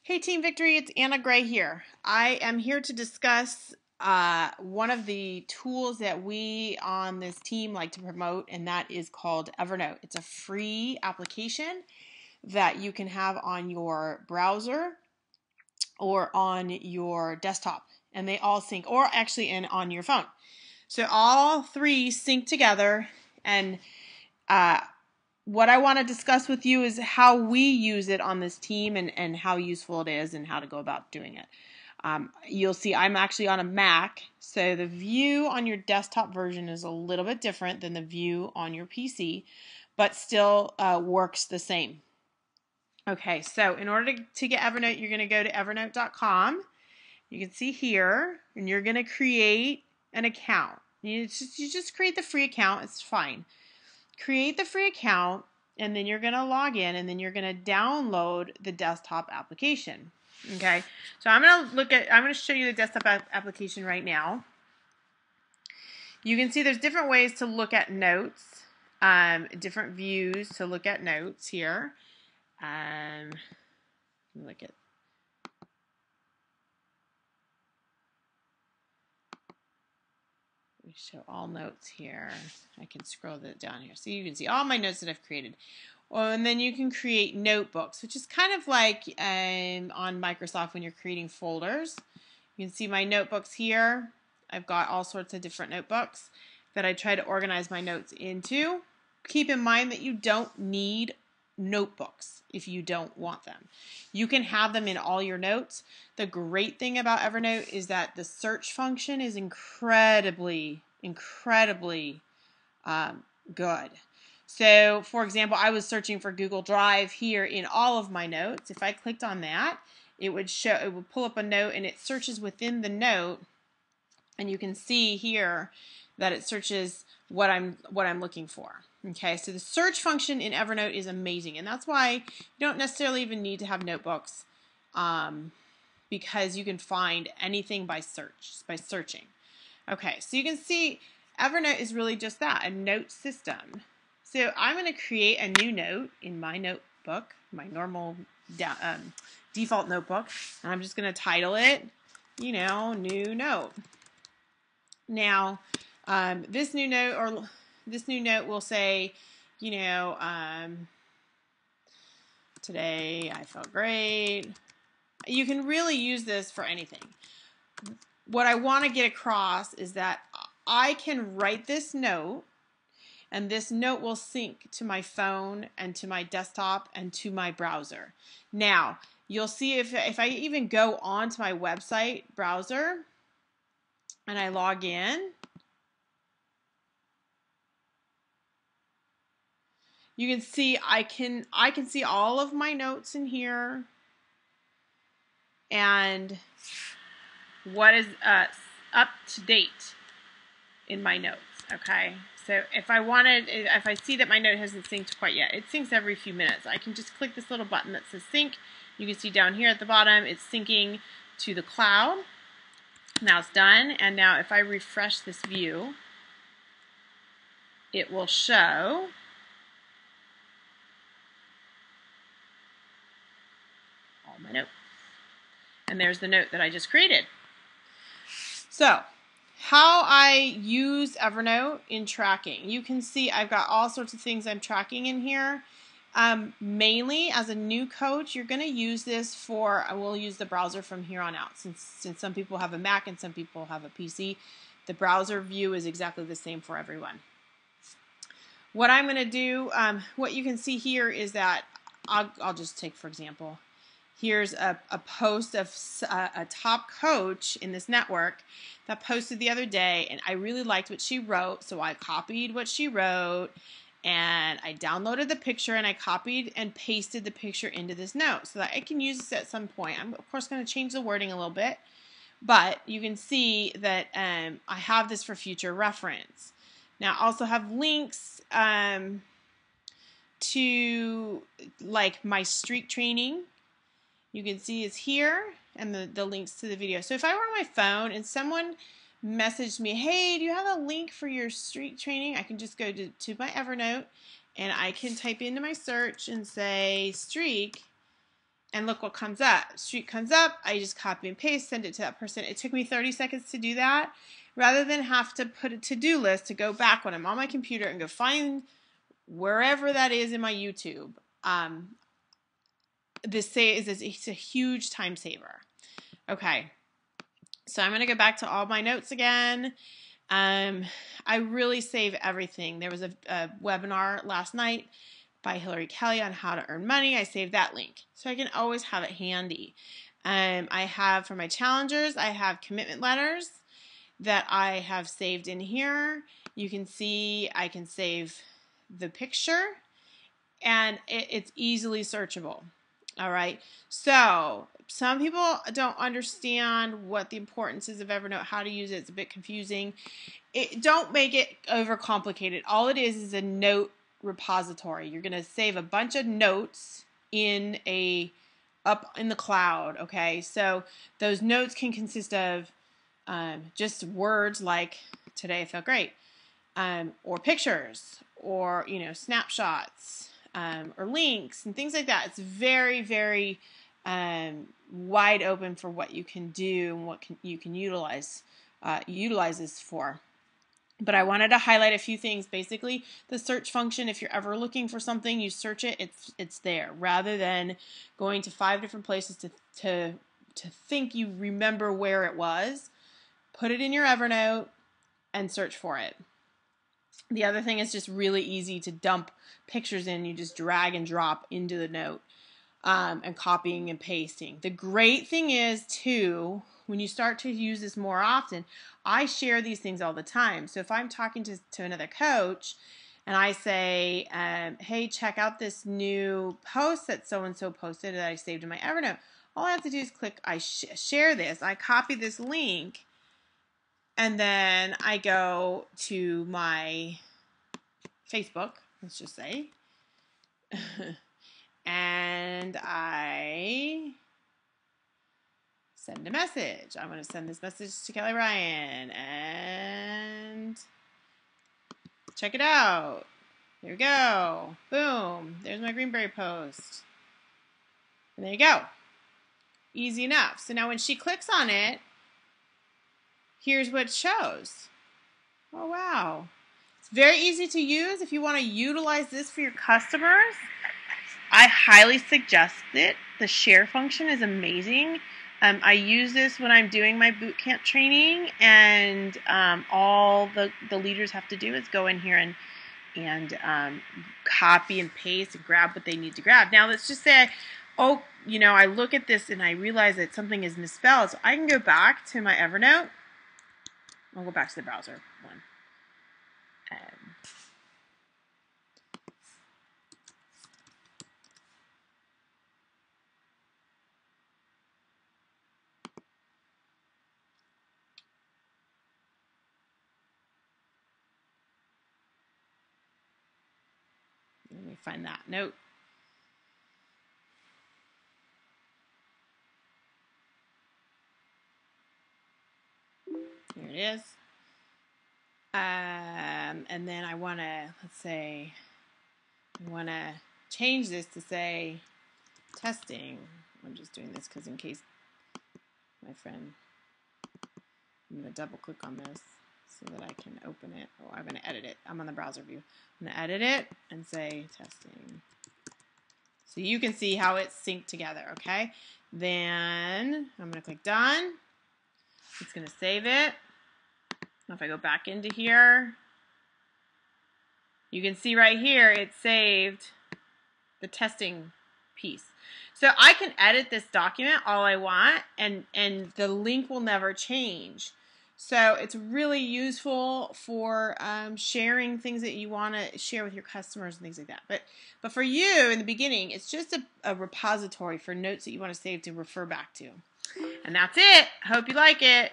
Hey Team Victory, it's Anna Gray here. I am here to discuss one of the tools that we on this team like to promote, and that is called Evernote. It's a free application that you can have on your browser or on your desktop, and they all sync, or actually on your phone. So all three sync together, and what I want to discuss with you is how we use it on this team and how useful it is and how to go about doing it. You'll see I'm actually on a Mac, so the view on your desktop version is a little bit different than the view on your PC, but still works the same. Okay, so in order to get Evernote, you're going to go to evernote.com. You can see here, and you're going to create an account. You just create the free account. It's fine. Create the free account, and then you're going to log in, and then you're going to download the desktop application. Okay, so I'm going to show you the desktop application right now. You can see there's different ways to look at notes, different views to look at notes here. Look at show all notes here. I can scroll that down here so you can see all my notes that I've created. And then you can create notebooks, which is kind of like on Microsoft when you're creating folders. You can see my notebooks here. I've got all sorts of different notebooks that I try to organize my notes into. Keep in mind that you don't need notebooks if you don't want them. You can have them in all your notes. The great thing about Evernote is that the search function is incredibly good. So, for example, I was searching for Google Drive here in all of my notes. If I clicked on that, it would pull up a note, and it searches within the note, and you can see here that it searches what I'm looking for. Okay, so the search function in Evernote is amazing, and that's why you don't necessarily even need to have notebooks, because you can find anything by searching. Okay, so you can see Evernote is really just that, a note system. So I'm going to create a new note in my notebook, my normal default notebook, and I'm just going to title it, new note. Now, this new note will say, today I felt great. You can really use this for anything. What I want to get across is that I can write this note, and this note will sync to my phone and to my desktop and to my browser. Now, you'll see if I even go onto my website browser and I log in, you can see I can see all of my notes in here and what is up to date in my notes. Okay, so if I see that my note hasn't synced quite yet, it syncs every few minutes. I can just click this little button that says sync. You can see down here at the bottom it's syncing to the cloud. Now it's done, and now if I refresh this view, it will show all my notes. And there's the note that I just created. So, how I use Evernote in tracking. You can see I've got all sorts of things I'm tracking in here. Mainly, as a new coach, you're going to use this I will use the browser from here on out. Since some people have a Mac and some people have a PC, the browser view is exactly the same for everyone. What I'm going to do, what you can see here is that, I'll just take, for example, here's a post of a top coach in this network that posted the other day, and I really liked what she wrote, so I copied what she wrote, and I downloaded the picture, and I copied and pasted the picture into this note so that I can use this at some point. I'm, of course, going to change the wording a little bit, but you can see that I have this for future reference. Now, I also have links to, like, my streak training. You can see it's here, and the links to the video. So if I were on my phone and someone messaged me, hey, do you have a link for your streak training? I can just go to my Evernote, and I can type into my search and say streak, And look what comes up. Street comes up. I just copy and paste, send it to that person. It took me 30 seconds to do that, rather than have to put a to-do list to go back when I'm on my computer and go find wherever that is in my YouTube. It's a huge time saver. Okay, so I'm going to go back to all my notes again. I really save everything. There was a webinar last night by Hillary Kelly on how to earn money. I saved that link, so I can always have it handy. I have, for my challengers, I have commitment letters that I have saved in here. You can see I can save the picture, and it's easily searchable. All right, so some people don't understand what the importance is of Evernote, how to use it. It's a bit confusing. Don't make it overcomplicated. All it is a note repository. You're going to save a bunch of notes up in the cloud, okay? So those notes can consist of just words like, today I felt great, or pictures, or, snapshots, or links and things like that. It's very, very wide open for what you can do and what you can utilize this for. But I wanted to highlight a few things. Basically, the search function, if you're ever looking for something, you search it, it's there, rather than going to 5 different places to think you remember where it was. Put it in your Evernote and search for it. The other thing is just really easy to dump pictures in. You just drag and drop into the note, and copying and pasting. The great thing is, too, when you start to use this more often, I share these things all the time. So if I'm talking to another coach and I say, hey, check out this new post that so-and-so posted that I saved in my Evernote, all I have to do is click, I share this, I copy this link, and then I go to my Facebook, let's just say, and I send a message. I'm going to send this message to Kelly Ryan and check it out. There we go. Boom. There's my Greenberry post. And there you go. Easy enough. So now when she clicks on it, here's what it shows. Oh, wow. It's very easy to use. If you want to utilize this for your customers, I highly suggest it. The share function is amazing. I use this when I'm doing my bootcamp training, and all the leaders have to do is go in here and copy and paste and grab what they need to grab. Now let's just say, I look at this and I realize that something is misspelled. So I can go back to my Evernote. I'll go back to the browser one. Let me find that note. Here it is. And then I want to, change this to say testing. I'm just doing this because in case my friend, I'm going to double click on this so that I can open it. Oh, I'm going to edit it. I'm on the browser view. I'm going to edit it and say testing. So you can see how it's synced together, okay? Then I'm going to click done. It's going to save it. Now if I go back into here, you can see right here it saved the testing piece. So I can edit this document all I want, and the link will never change. So it's really useful for sharing things that you want to share with your customers and things like that. But for you in the beginning, it's just a repository for notes that you want to save to refer back to. And that's it. Hope you like it.